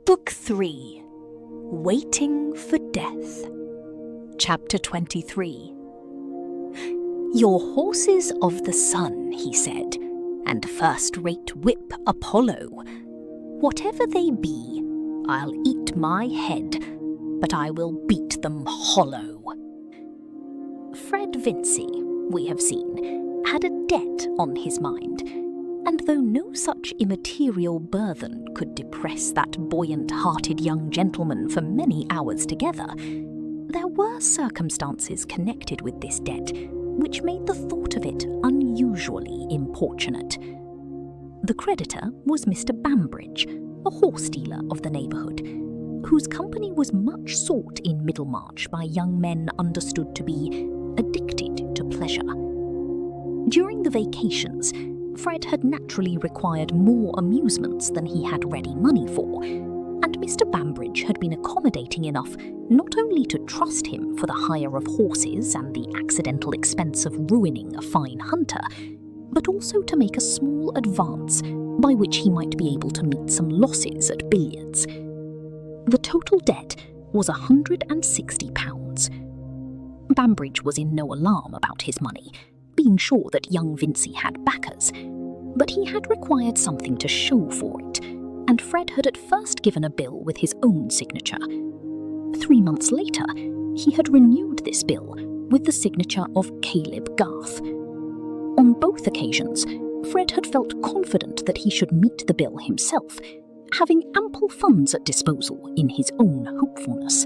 Book 3. Waiting for Death. Chapter 23. "Your horses of the sun," he said, "and first-rate whip Apollo. Whatever they be, I'll eat my head, but I will beat them hollow." Fred Vincey, we have seen, had a debt on his mind, and though no such immaterial burthen could depress that buoyant-hearted young gentleman for many hours together, there were circumstances connected with this debt which made the thought of it unusually importunate. The creditor was Mr. Bambridge, a horse-dealer of the neighbourhood, whose company was much sought in Middlemarch by young men understood to be addicted to pleasure. During the vacations, Fred had naturally required more amusements than he had ready money for, and Mr. Bambridge had been accommodating enough not only to trust him for the hire of horses and the accidental expense of ruining a fine hunter, but also to make a small advance by which he might be able to meet some losses at billiards. The total debt was £160. Bambridge was in no alarm about his money, being sure that young Vincey had backers, but he had required something to show for it, and Fred had at first given a bill with his own signature. 3 months later, he had renewed this bill with the signature of Caleb Garth. On both occasions, Fred had felt confident that he should meet the bill himself, having ample funds at disposal in his own hopefulness.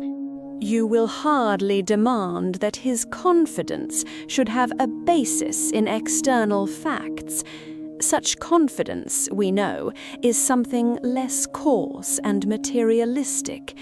You will hardly demand that his confidence should have a basis in external facts. Such confidence, we know, is something less coarse and materialistic.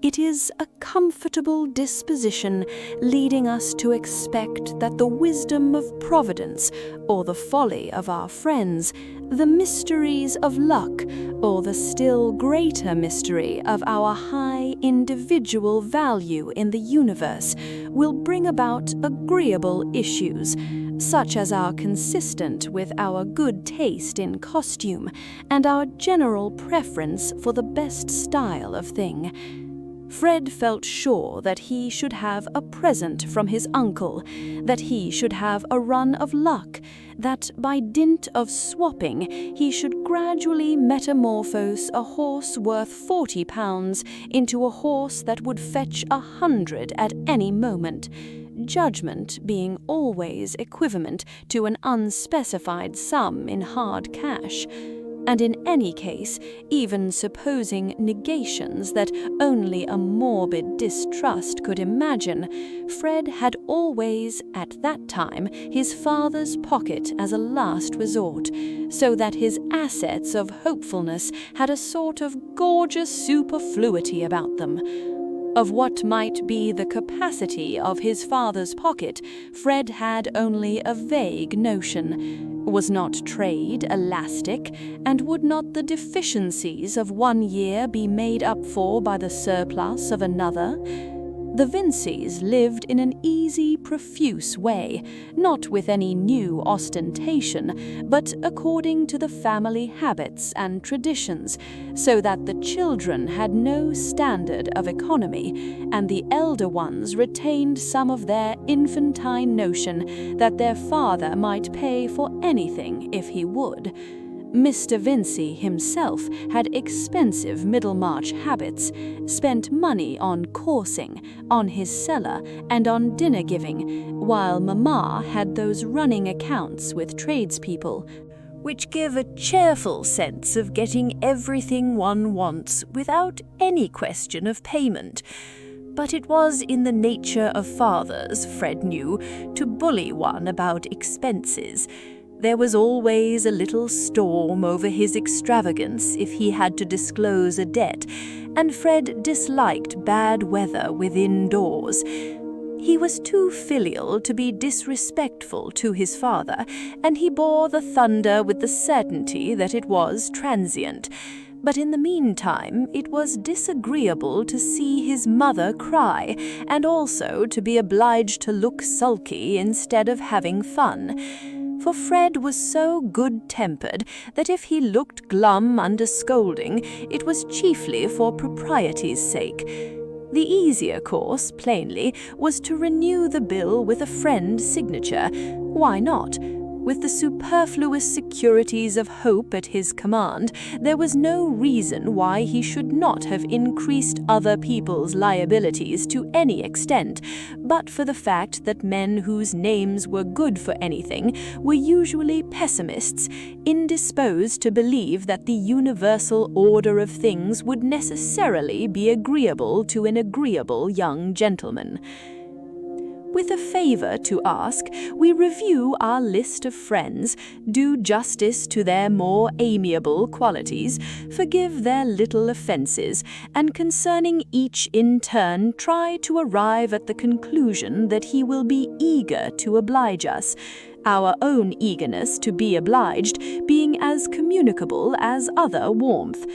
It is a comfortable disposition leading us to expect that the wisdom of Providence, or the folly of our friends, the mysteries of luck, or the still greater mystery of our high individual value in the universe, will bring about agreeable issues, such as are consistent with our good taste in costume and our general preference for the best style of thing. Fred felt sure that he should have a present from his uncle, that he should have a run of luck, that by dint of swapping he should gradually metamorphose a horse worth £40 into a horse that would fetch 100 at any moment, judgment being always equivalent to an unspecified sum in hard cash. And in any case, even supposing negations that only a morbid distrust could imagine, Fred had always, at that time, his father's pocket as a last resort, so that his assets of hopefulness had a sort of gorgeous superfluity about them. Of what might be the capacity of his father's pocket, Fred had only a vague notion. Was not trade elastic, and would not the deficiencies of one year be made up for by the surplus of another? The Vinceys lived in an easy, profuse way, not with any new ostentation, but according to the family habits and traditions, so that the children had no standard of economy, and the elder ones retained some of their infantine notion that their father might pay for anything if he would. Mr. Vincey himself had expensive Middlemarch habits, spent money on coursing, on his cellar, and on dinner-giving, while Mamma had those running accounts with tradespeople, which give a cheerful sense of getting everything one wants without any question of payment. But it was in the nature of fathers, Fred knew, to bully one about expenses. There was always a little storm over his extravagance if he had to disclose a debt, and Fred disliked bad weather within doors. He was too filial to be disrespectful to his father, and he bore the thunder with the certainty that it was transient. But in the meantime it was disagreeable to see his mother cry, and also to be obliged to look sulky instead of having fun. for Fred was so good-tempered that if he looked glum under scolding, it was chiefly for propriety's sake. The easier course, plainly, was to renew the bill with a friend's signature. Why not? With the superfluous securities of hope at his command, there was no reason why he should not have increased other people's liabilities to any extent, but for the fact that men whose names were good for anything were usually pessimists, indisposed to believe that the universal order of things would necessarily be agreeable to an agreeable young gentleman. With a favour to ask, we review our list of friends, do justice to their more amiable qualities, forgive their little offences, and concerning each in turn try to arrive at the conclusion that he will be eager to oblige us, our own eagerness to be obliged being as communicable as other warmth.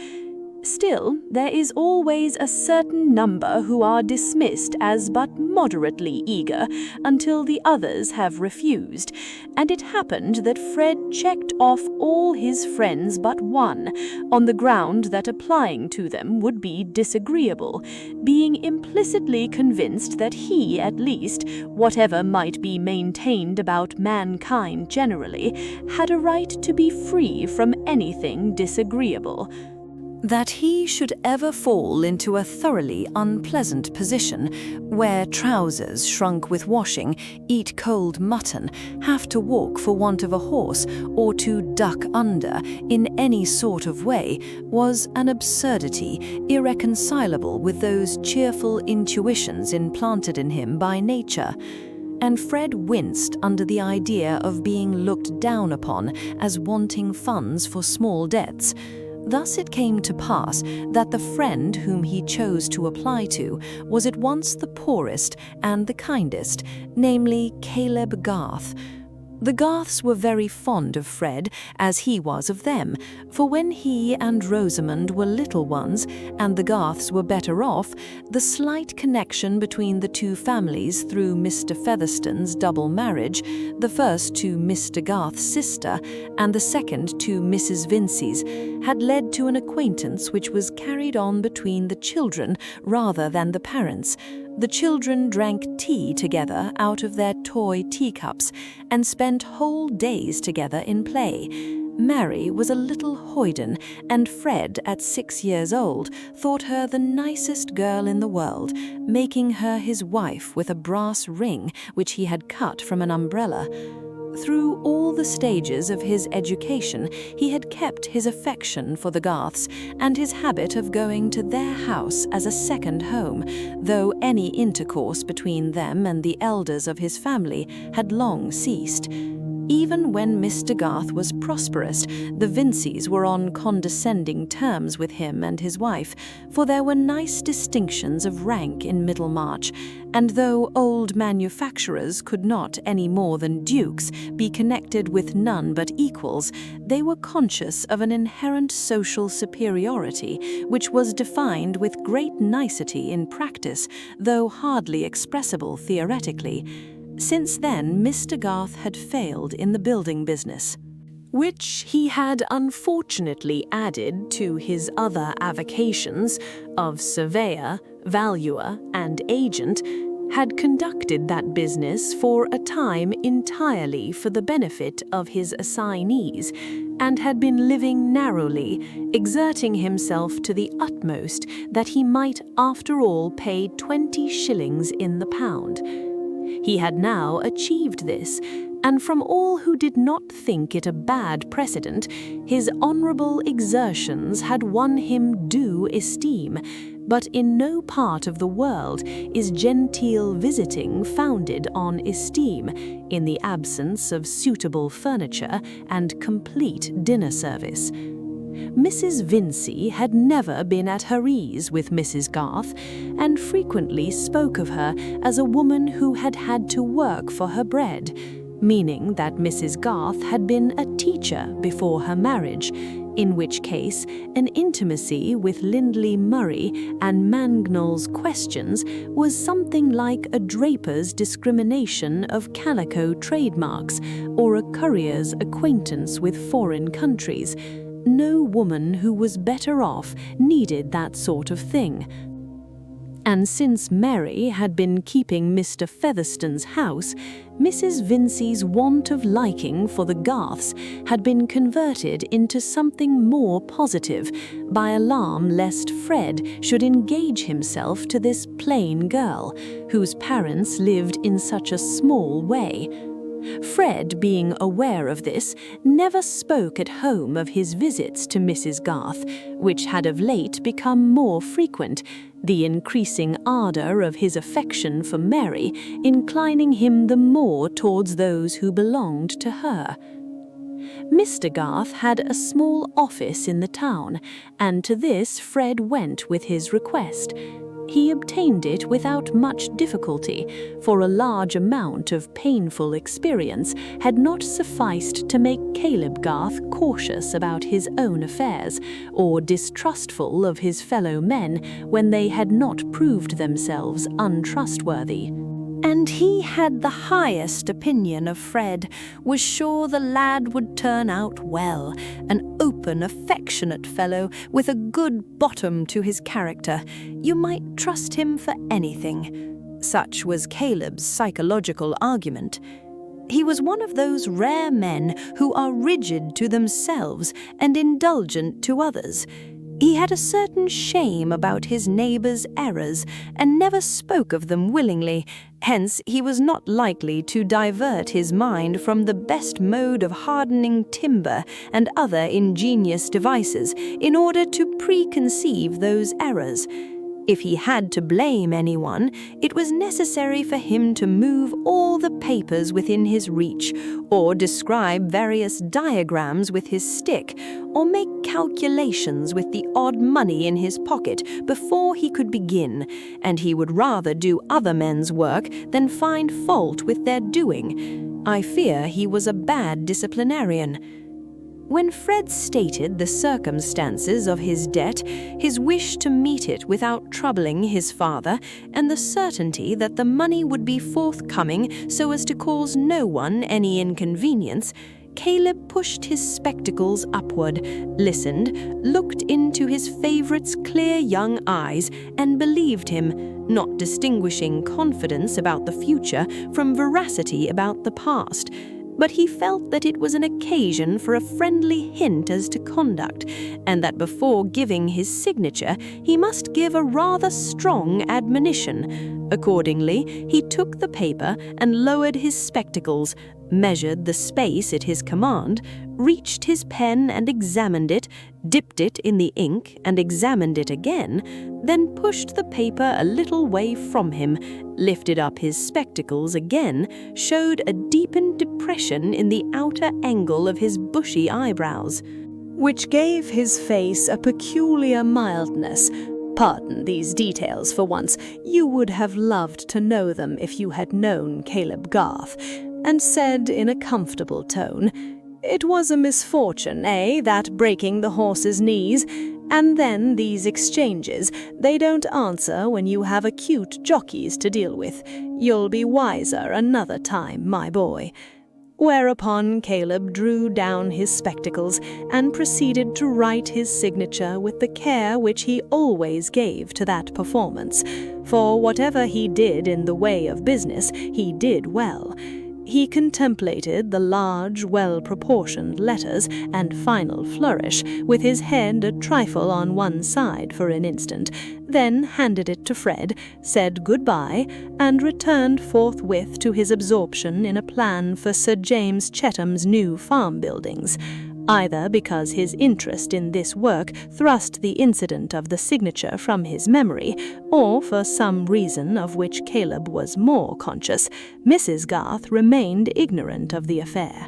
Still, there is always a certain number who are dismissed as but moderately eager until the others have refused, and it happened that Fred checked off all his friends but one, on the ground that applying to them would be disagreeable, being implicitly convinced that he, at least, whatever might be maintained about mankind generally, had a right to be free from anything disagreeable. That he should ever fall into a thoroughly unpleasant position, wear trousers shrunk with washing, eat cold mutton, have to walk for want of a horse, or to duck under in any sort of way, was an absurdity irreconcilable with those cheerful intuitions implanted in him by nature. And Fred winced under the idea of being looked down upon as wanting funds for small debts. Thus it came to pass that the friend whom he chose to apply to was at once the poorest and the kindest, namely Caleb Garth. The Garths were very fond of Fred, as he was of them, for when he and Rosamond were little ones, and the Garths were better off, the slight connection between the two families through Mr. Featherstone's double marriage, the first to Mr. Garth's sister, and the second to Mrs. Vincey's, had led to an acquaintance which was carried on between the children rather than the parents. The children drank tea together out of their toy teacups and spent whole days together in play. Mary was a little hoyden, and Fred, at 6 years old, thought her the nicest girl in the world, making her his wife with a brass ring which he had cut from an umbrella. Through all the stages of his education, he had kept his affection for the Garths and his habit of going to their house as a second home, though any intercourse between them and the elders of his family had long ceased. Even when Mr. Garth was prosperous, the Vinceys were on condescending terms with him and his wife, for there were nice distinctions of rank in Middlemarch, and though old manufacturers could not, any more than dukes, be connected with none but equals, they were conscious of an inherent social superiority, which was defined with great nicety in practice, though hardly expressible theoretically. Since then, Mr. Garth had failed in the building business, which he had unfortunately added to his other avocations of surveyor, valuer, and agent, had conducted that business for a time entirely for the benefit of his assignees, and had been living narrowly, exerting himself to the utmost that he might after all pay 20 shillings in the pound. He had now achieved this, and from all who did not think it a bad precedent, his honourable exertions had won him due esteem, but in no part of the world is genteel visiting founded on esteem, in the absence of suitable furniture and complete dinner service. Mrs. Vincey had never been at her ease with Mrs. Garth, and frequently spoke of her as a woman who had had to work for her bread, meaning that Mrs. Garth had been a teacher before her marriage, in which case an intimacy with Lindley Murray and Mangnall's questions was something like a draper's discrimination of calico trademarks or a courier's acquaintance with foreign countries. No woman who was better off needed that sort of thing. And since Mary had been keeping Mr. Featherstone's house, Mrs. Vincey's want of liking for the Garths had been converted into something more positive by alarm lest Fred should engage himself to this plain girl, whose parents lived in such a small way. Fred, being aware of this, never spoke at home of his visits to Mrs. Garth, which had of late become more frequent, the increasing ardour of his affection for Mary inclining him the more towards those who belonged to her. Mr. Garth had a small office in the town, and to this Fred went with his request. He obtained it without much difficulty, for a large amount of painful experience had not sufficed to make Caleb Garth cautious about his own affairs, or distrustful of his fellow men when they had not proved themselves untrustworthy. And he had the highest opinion of Fred, was sure the lad would turn out well, an open, affectionate fellow with a good bottom to his character. You might trust him for anything. Such was Caleb's psychological argument. He was one of those rare men who are rigid to themselves and indulgent to others. He had a certain shame about his neighbours' errors, and never spoke of them willingly. Hence he was not likely to divert his mind from the best mode of hardening timber and other ingenious devices in order to preconceive those errors. If he had to blame anyone, it was necessary for him to move all the papers within his reach, or describe various diagrams with his stick, or make calculations with the odd money in his pocket before he could begin, and he would rather do other men's work than find fault with their doing. I fear he was a bad disciplinarian. When Fred stated the circumstances of his debt, his wish to meet it without troubling his father, and the certainty that the money would be forthcoming so as to cause no one any inconvenience, Caleb pushed his spectacles upward, listened, looked into his favourite's clear young eyes, and believed him, not distinguishing confidence about the future from veracity about the past. But he felt that it was an occasion for a friendly hint as to conduct, and that before giving his signature he must give a rather strong admonition. Accordingly, he took the paper and lowered his spectacles, measured the space at his command, reached his pen and examined it, dipped it in the ink and examined it again, then pushed the paper a little way from him, lifted up his spectacles again, showed a deepened depression in the outer angle of his bushy eyebrows, which gave his face a peculiar mildness. Pardon these details for once. You would have loved to know them if you had known Caleb Garth, and said in a comfortable tone, "It was a misfortune, that breaking the horse's knees? And then these exchanges, they don't answer when you have acute jockeys to deal with. You'll be wiser another time, my boy." Whereupon Caleb drew down his spectacles and proceeded to write his signature with the care which he always gave to that performance, for whatever he did in the way of business, he did well. He contemplated the large, well-proportioned letters and final flourish, with his head a trifle on one side for an instant, then handed it to Fred, said good-bye, and returned forthwith to his absorption in a plan for Sir James Chetham's new farm buildings, either because his interest in this work thrust the incident of the signature from his memory, or for some reason of which Caleb was more conscious. Mrs. Garth remained ignorant of the affair.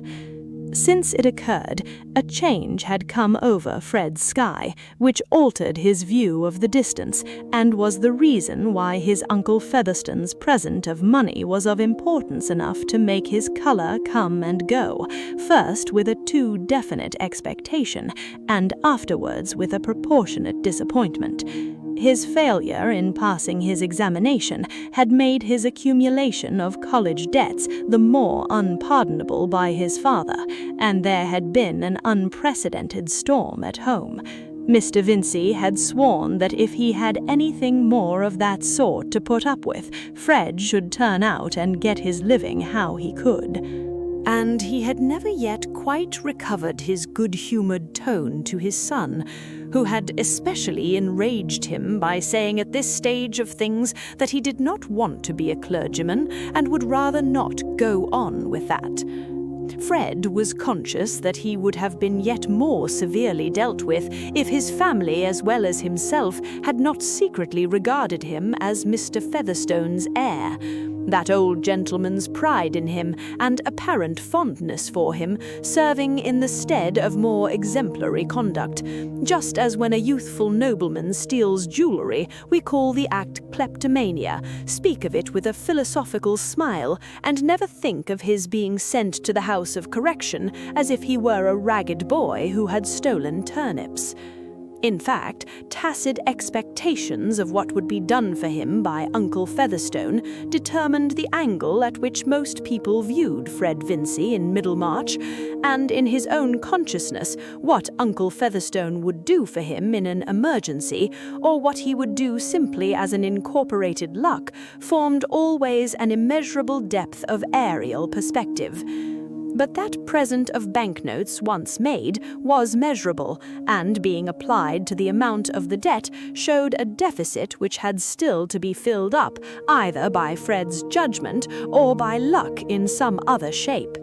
Since it occurred, a change had come over Fred's sky, which altered his view of the distance, and was the reason why his Uncle Featherstone's present of money was of importance enough to make his colour come and go, first with a too definite expectation, and afterwards with a proportionate disappointment. His failure in passing his examination had made his accumulation of college debts the more unpardonable by his father, and there had been an unprecedented storm at home. Mr. Vincey had sworn that if he had anything more of that sort to put up with, Fred should turn out and get his living how he could. And he had never yet quite recovered his good-humoured tone to his son, who had especially enraged him by saying at this stage of things that he did not want to be a clergyman and would rather not go on with that. Fred was conscious that he would have been yet more severely dealt with if his family as well as himself had not secretly regarded him as Mr. Featherstone's heir. That old gentleman's pride in him and apparent fondness for him serving in the stead of more exemplary conduct, just as when a youthful nobleman steals jewellery we call the act kleptomania, speak of it with a philosophical smile, and never think of his being sent to the House of Correction as if he were a ragged boy who had stolen turnips. In fact, tacit expectations of what would be done for him by Uncle Featherstone determined the angle at which most people viewed Fred Vincey in Middlemarch, and in his own consciousness what Uncle Featherstone would do for him in an emergency, or what he would do simply as an incorporated luck, formed always an immeasurable depth of aerial perspective. But that present of banknotes once made was measurable, and being applied to the amount of the debt showed a deficit which had still to be filled up either by Fred's judgment or by luck in some other shape.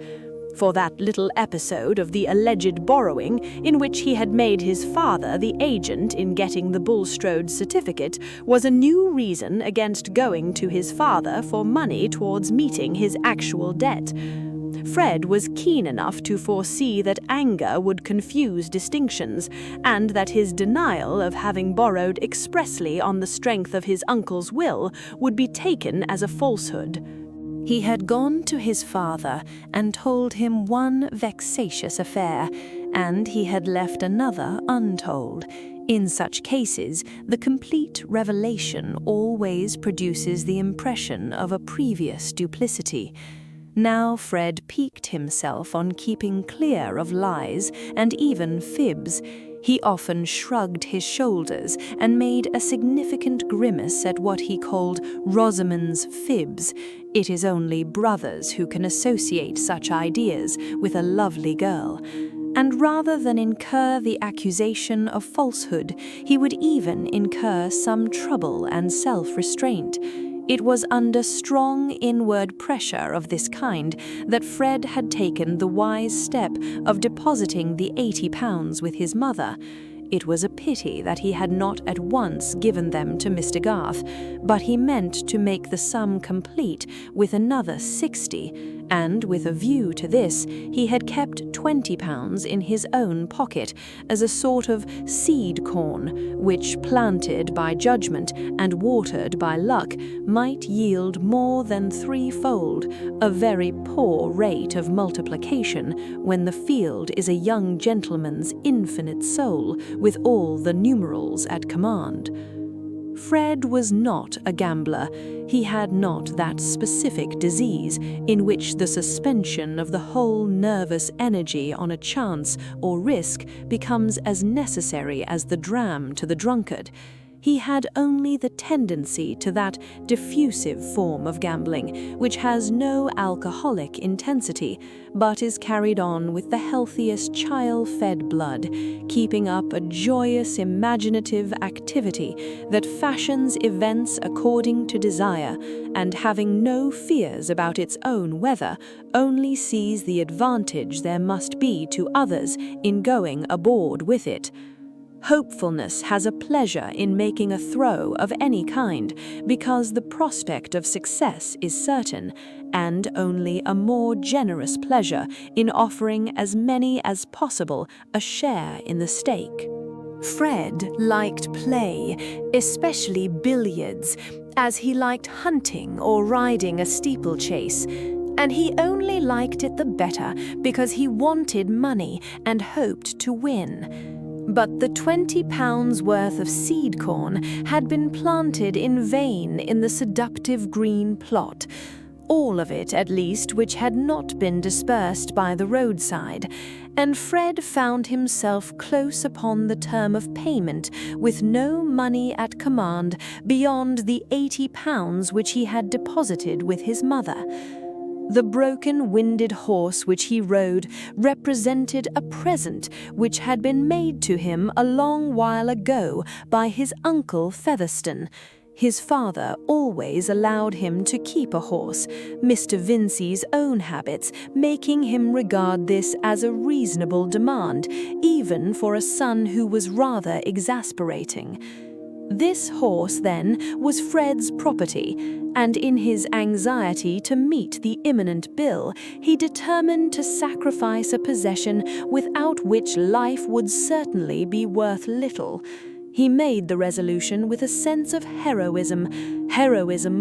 For that little episode of the alleged borrowing, in which he had made his father the agent in getting the Bulstrode certificate, was a new reason against going to his father for money towards meeting his actual debt. Fred was keen enough to foresee that anger would confuse distinctions, and that his denial of having borrowed expressly on the strength of his uncle's will would be taken as a falsehood. He had gone to his father and told him one vexatious affair, and he had left another untold. In such cases, the complete revelation always produces the impression of a previous duplicity. Now Fred piqued himself on keeping clear of lies and even fibs. He often shrugged his shoulders and made a significant grimace at what he called Rosamond's fibs. It is only brothers who can associate such ideas with a lovely girl. And rather than incur the accusation of falsehood, he would even incur some trouble and self-restraint. It was under strong inward pressure of this kind that Fred had taken the wise step of depositing the £80 with his mother. It was a pity that he had not at once given them to Mr. Garth, but he meant to make the sum complete with another 60, and with a view to this, he had kept £20 in his own pocket as a sort of seed corn, which, planted by judgment and watered by luck, might yield more than threefold, a very poor rate of multiplication when the field is a young gentleman's infinite soul, with all the numerals at command. Fred was not a gambler. He had not that specific disease in which the suspension of the whole nervous energy on a chance or risk becomes as necessary as the dram to the drunkard. He had only the tendency to that diffusive form of gambling, which has no alcoholic intensity, but is carried on with the healthiest child-fed blood, keeping up a joyous imaginative activity that fashions events according to desire, and having no fears about its own weather, only sees the advantage there must be to others in going aboard with it. Hopefulness has a pleasure in making a throw of any kind, because the prospect of success is certain, and only a more generous pleasure in offering as many as possible a share in the stake. Fred liked play, especially billiards, as he liked hunting or riding a steeplechase, and he only liked it the better because he wanted money and hoped to win. But the £20 worth of seed corn had been planted in vain in the seductive green plot, all of it at least which had not been dispersed by the roadside, and Fred found himself close upon the term of payment with no money at command beyond the £80 which he had deposited with his mother. The broken-winded horse which he rode represented a present which had been made to him a long while ago by his uncle Featherstone. His father always allowed him to keep a horse, Mr. Vincey's own habits making him regard this as a reasonable demand, even for a son who was rather exasperating. This horse, then, was Fred's property, and in his anxiety to meet the imminent bill, he determined to sacrifice a possession without which life would certainly be worth little. He made the resolution with a sense of heroism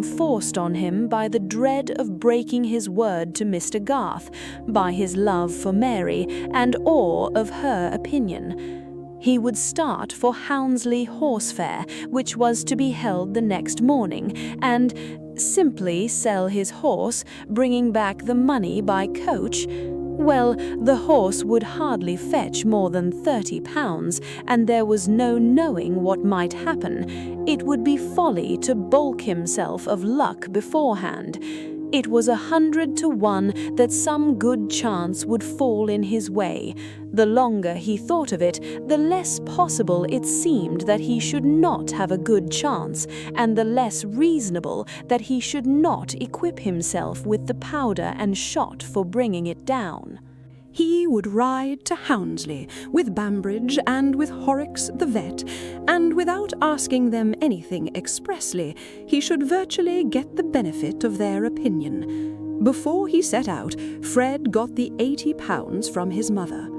forced on him by the dread of breaking his word to Mr. Garth, by his love for Mary, and awe of her opinion. He would start for Houndsley Horse Fair, which was to be held the next morning, and simply sell his horse, bringing back the money by coach. Well, the horse would hardly fetch more than £30, and there was no knowing what might happen. It would be folly to balk himself of luck beforehand. It was 100 to 1 that some good chance would fall in his way. The longer he thought of it, the less possible it seemed that he should not have a good chance, and the less reasonable that he should not equip himself with the powder and shot for bringing it down. He would ride to Houndsley with Bambridge and with Horrocks the vet, and without asking them anything expressly, he should virtually get the benefit of their opinion. Before he set out, Fred got the £80 from his mother.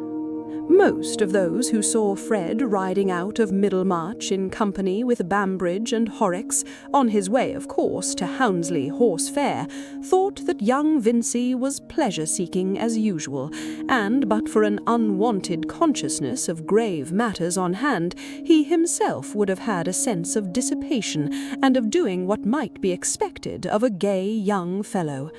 Most of those who saw Fred riding out of Middlemarch in company with Bambridge and Horrocks, on his way, of course, to Houndsley Horse Fair, thought that young Vincey was pleasure-seeking as usual, and but for an unwanted consciousness of grave matters on hand, he himself would have had a sense of dissipation and of doing what might be expected of a gay young fellow.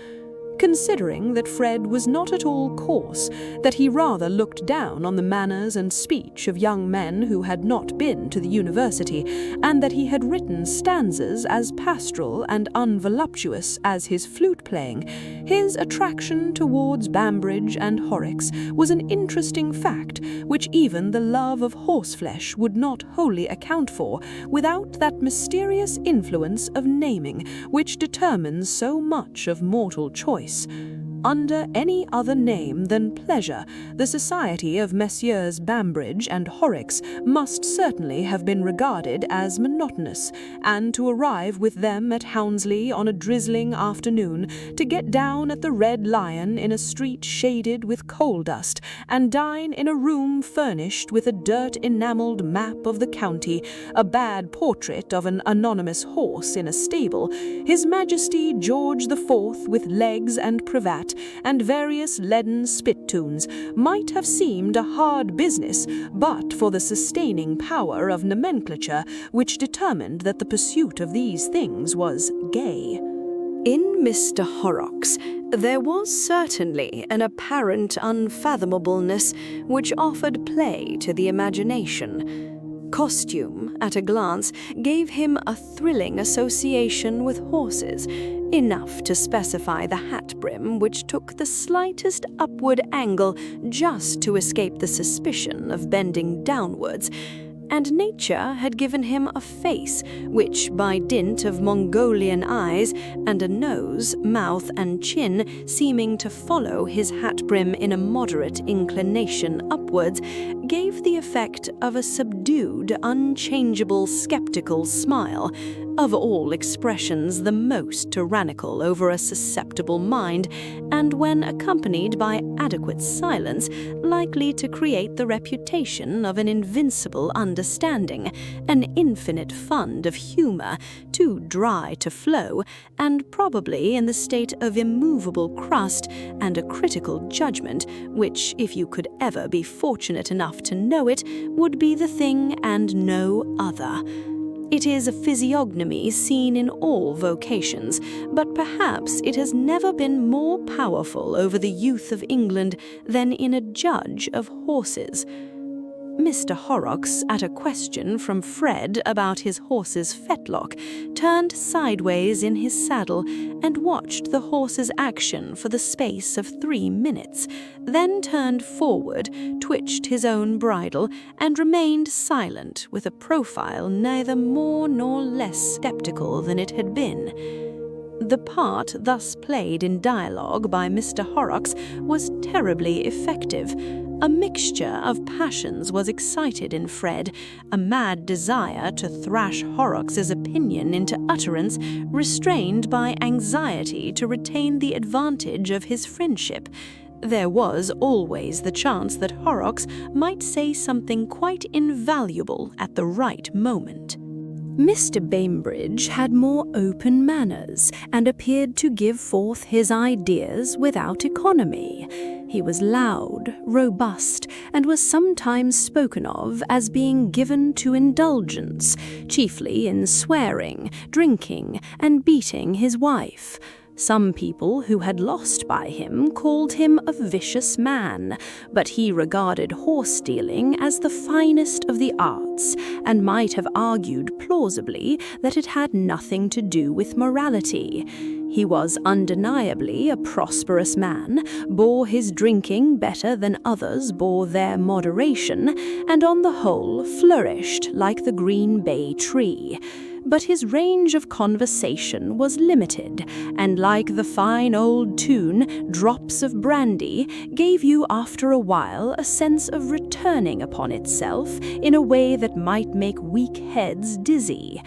Considering that Fred was not at all coarse, that he rather looked down on the manners and speech of young men who had not been to the university, and that he had written stanzas as pastoral and unvoluptuous as his flute-playing, his attraction towards Bambridge and Horrocks was an interesting fact which even the love of horseflesh would not wholly account for, without that mysterious influence of naming which determines so much of mortal choice. Under any other name than pleasure, the society of Messieurs Bambridge and Horrocks must certainly have been regarded as monotonous, and to arrive with them at Houndsley on a drizzling afternoon, to get down at the Red Lion in a street shaded with coal dust, and dine in a room furnished with a dirt-enamelled map of the county, a bad portrait of an anonymous horse in a stable, His Majesty George IV with legs and cravat, and various leaden spittoons, might have seemed a hard business but for the sustaining power of nomenclature which determined that the pursuit of these things was gay. In Mr. Horrocks, there was certainly an apparent unfathomableness which offered play to the imagination. Costume, at a glance, gave him a thrilling association with horses, enough to specify the hat brim which took the slightest upward angle just to escape the suspicion of bending downwards, and nature had given him a face which, by dint of Mongolian eyes and a nose, mouth and chin seeming to follow his hat brim in a moderate inclination upwards, gave the effect of a subdued, unchangeable, sceptical smile, of all expressions the most tyrannical over a susceptible mind, and when accompanied by adequate silence, likely to create the reputation of an invincible understanding, an infinite fund of humour, too dry to flow, and probably in the state of immovable crust and a critical judgment, which, if you could ever be fortunate enough to know it, would be the thing and no other. It is a physiognomy seen in all vocations, but perhaps it has never been more powerful over the youth of England than in a judge of horses. Mr. Horrocks, at a question from Fred about his horse's fetlock, turned sideways in his saddle and watched the horse's action for the space of 3 minutes, then turned forward, twitched his own bridle, and remained silent with a profile neither more nor less sceptical than it had been. The part thus played in dialogue by Mr. Horrocks was terribly effective. A mixture of passions was excited in Fred, a mad desire to thrash Horrocks's opinion into utterance, restrained by anxiety to retain the advantage of his friendship. There was always the chance that Horrocks might say something quite invaluable at the right moment. Mr. Bainbridge had more open manners and appeared to give forth his ideas without economy. He was loud, robust, and was sometimes spoken of as being given to indulgence, chiefly in swearing, drinking, and beating his wife. Some people who had lost by him called him a vicious man, but he regarded horse-stealing as the finest of the arts, and might have argued plausibly that it had nothing to do with morality. He was undeniably a prosperous man, bore his drinking better than others bore their moderation, and on the whole flourished like the green bay tree. But his range of conversation was limited, and like the fine old tune, Drops of Brandy, gave you after a while a sense of returning upon itself in a way that might make weak heads dizzy.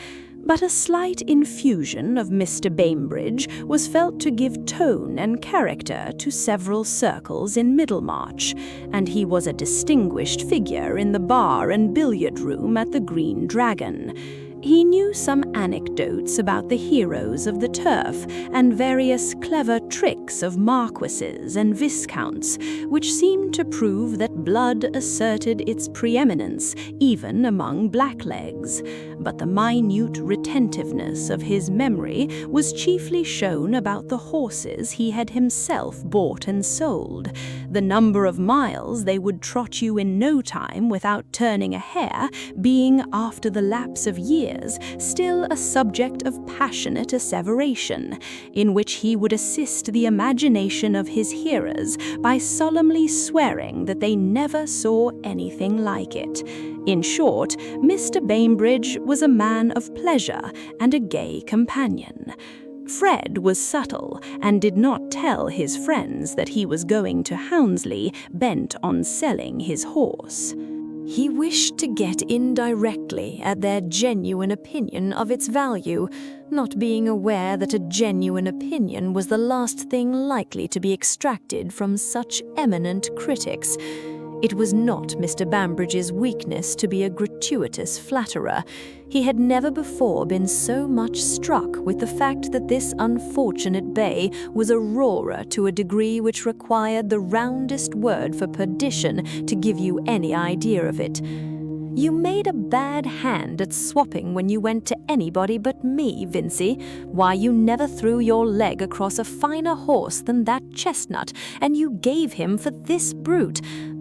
But a slight infusion of Mr. Bainbridge was felt to give tone and character to several circles in Middlemarch, and he was a distinguished figure in the bar and billiard room at the Green Dragon. He knew some anecdotes about the heroes of the turf and various clever tricks of marquises and viscounts, which seemed to prove that blood asserted its preeminence even among blacklegs. But the minute retentiveness of his memory was chiefly shown about the horses he had himself bought and sold, the number of miles they would trot you in no time without turning a hair being, after the lapse of years, still a subject of passionate asseveration, in which he would assist the imagination of his hearers by solemnly swearing that they never saw anything like it. In short, Mr. Bainbridge was a man of pleasure and a gay companion. Fred was subtle, and did not tell his friends that he was going to Houndsley bent on selling his horse. He wished to get indirectly at their genuine opinion of its value, not being aware that a genuine opinion was the last thing likely to be extracted from such eminent critics. It was not Mr. Bambridge's weakness to be a gratuitous flatterer. He had never before been so much struck with the fact that this unfortunate bay was a roarer to a degree which required the roundest word for perdition to give you any idea of it. You made a bad hand at swapping when you went to anybody but me, Vincey. Why, you never threw your leg across a finer horse than that chestnut, and you gave him for this brute.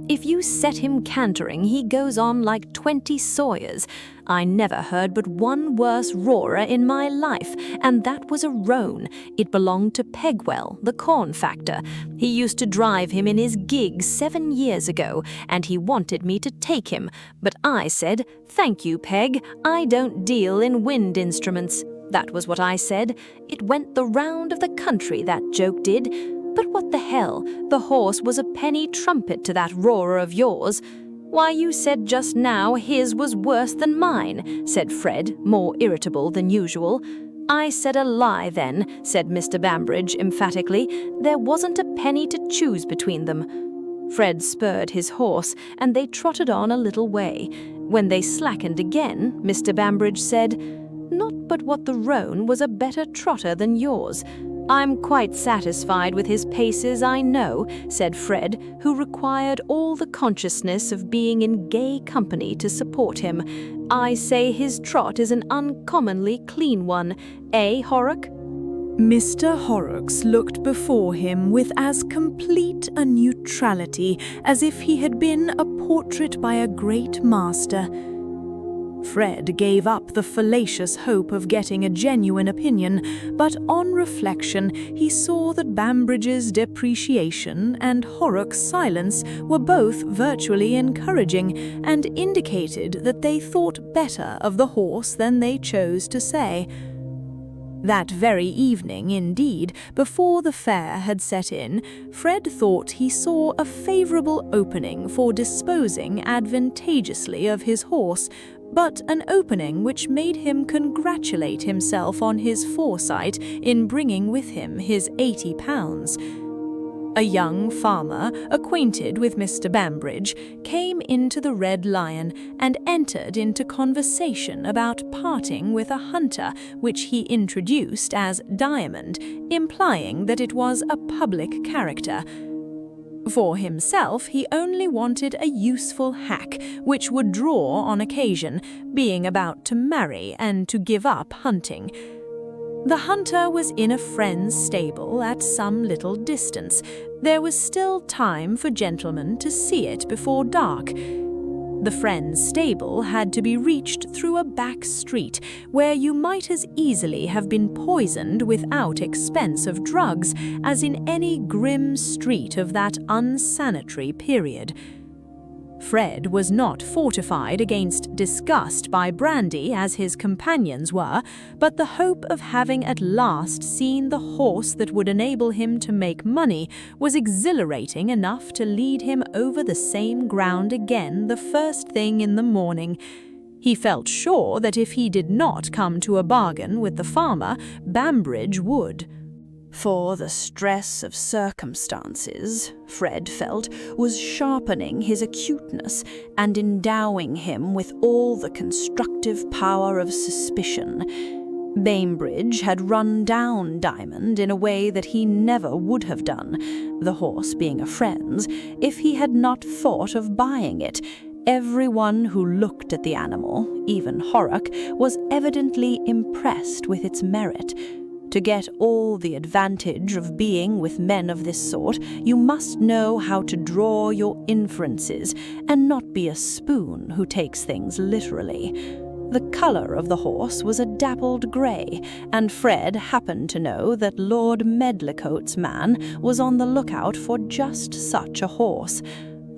If you set him cantering, he goes on like 20 sawyers. I never heard but one worse roarer in my life, and that was a roan. It belonged to Pegwell, the corn factor. He used to drive him in his gig 7 years ago, and he wanted me to take him. But I said, "Thank you, Peg, I don't deal in wind instruments." That was what I said. It went the round of the country, that joke did. But what the hell? The horse was a penny trumpet to that roarer of yours. "Why, you said just now his was worse than mine," said Fred, more irritable than usual. "I said a lie then," said Mr. Bambridge emphatically. "There wasn't a penny to choose between them." Fred spurred his horse, and they trotted on a little way. When they slackened again, Mr. Bambridge said, "Not but what the roan was a better trotter than yours." "I'm quite satisfied with his paces, I know," said Fred, who required all the consciousness of being in gay company to support him. "I say his trot is an uncommonly clean one. Eh, Horrocks?" Mr. Horrocks looked before him with as complete a neutrality as if he had been a portrait by a great master. Fred gave up the fallacious hope of getting a genuine opinion, but on reflection he saw that Bambridge's depreciation and Horrocks' silence were both virtually encouraging, and indicated that they thought better of the horse than they chose to say. That very evening, indeed, before the fair had set in, Fred thought he saw a favourable opening for disposing advantageously of his horse, but an opening which made him congratulate himself on his foresight in bringing with him his £80. A young farmer, acquainted with Mr. Bambridge, came into the Red Lion and entered into conversation about parting with a hunter which he introduced as Diamond, implying that it was a public character. For himself, he only wanted a useful hack, which would draw on occasion, being about to marry and to give up hunting. The hunter was in a friend's stable at some little distance. There was still time for gentlemen to see it before dark. The friend's stable had to be reached through a back street, where you might as easily have been poisoned without expense of drugs as in any grim street of that unsanitary period. Fred was not fortified against disgust by brandy as his companions were, but the hope of having at last seen the horse that would enable him to make money was exhilarating enough to lead him over the same ground again the first thing in the morning. He felt sure that if he did not come to a bargain with the farmer, Bambridge would. For the stress of circumstances, Fred felt, was sharpening his acuteness and endowing him with all the constructive power of suspicion. Bambridge had run down Diamond in a way that he never would have done, the horse being a friend's, if he had not thought of buying it. Everyone who looked at the animal, even Horrocks, was evidently impressed with its merit. To get all the advantage of being with men of this sort, you must know how to draw your inferences, and not be a spoon who takes things literally. The colour of the horse was a dappled grey, and Fred happened to know that Lord Medlicote's man was on the lookout for just such a horse.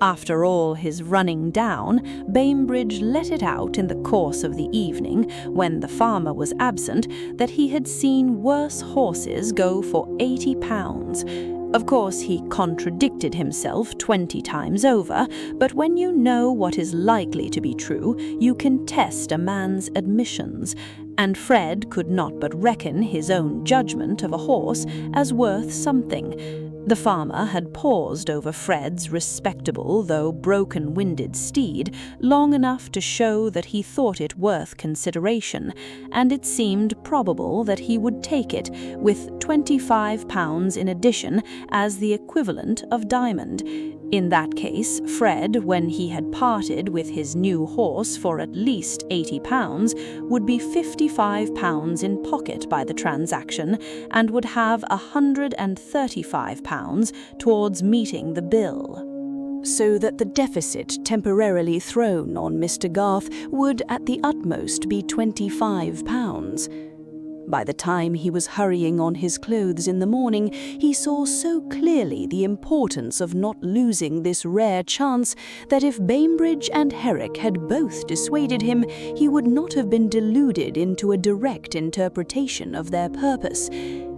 After all his running down, Bambridge let it out in the course of the evening, when the farmer was absent, that he had seen worse horses go for £80. Of course, he contradicted himself 20 times over, but when you know what is likely to be true, you can test a man's admissions, and Fred could not but reckon his own judgment of a horse as worth something. The farmer had paused over Fred's respectable though broken-winded steed long enough to show that he thought it worth consideration, and it seemed probable that he would take it, with £25 in addition as the equivalent of Diamond. In that case, Fred, when he had parted with his new horse for at least £80, would be £55 in pocket by the transaction, and would have £135 towards meeting the bill. so that the deficit temporarily thrown on Mr. Garth would at the utmost be £25. By the time he was hurrying on his clothes in the morning, he saw so clearly the importance of not losing this rare chance that if Bainbridge and Herrick had both dissuaded him, he would not have been deluded into a direct interpretation of their purpose.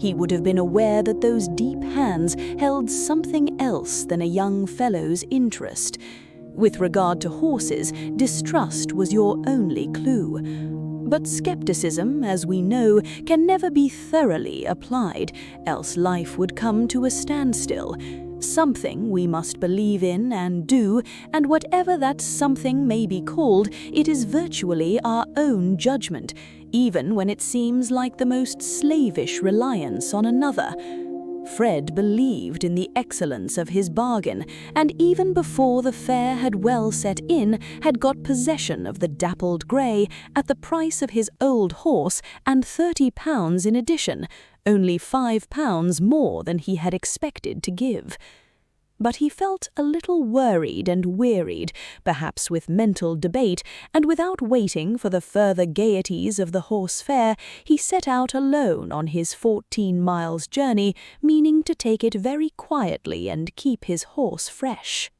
He would have been aware that those deep hands held something else than a young fellow's interest. With regard to horses, distrust was your only clue. But skepticism, as we know, can never be thoroughly applied, else life would come to a standstill. Something we must believe in and do, and whatever that something may be called, it is virtually our own judgment, even when it seems like the most slavish reliance on another. Fred believed in the excellence of his bargain, and even before the fair had well set in, had got possession of the dappled grey at the price of his old horse and £30 in addition, only £5 more than he had expected to give. But he felt a little worried and wearied, perhaps with mental debate, and without waiting for the further gaieties of the horse fair, he set out alone on his 14 miles journey, meaning to take it very quietly and keep his horse fresh.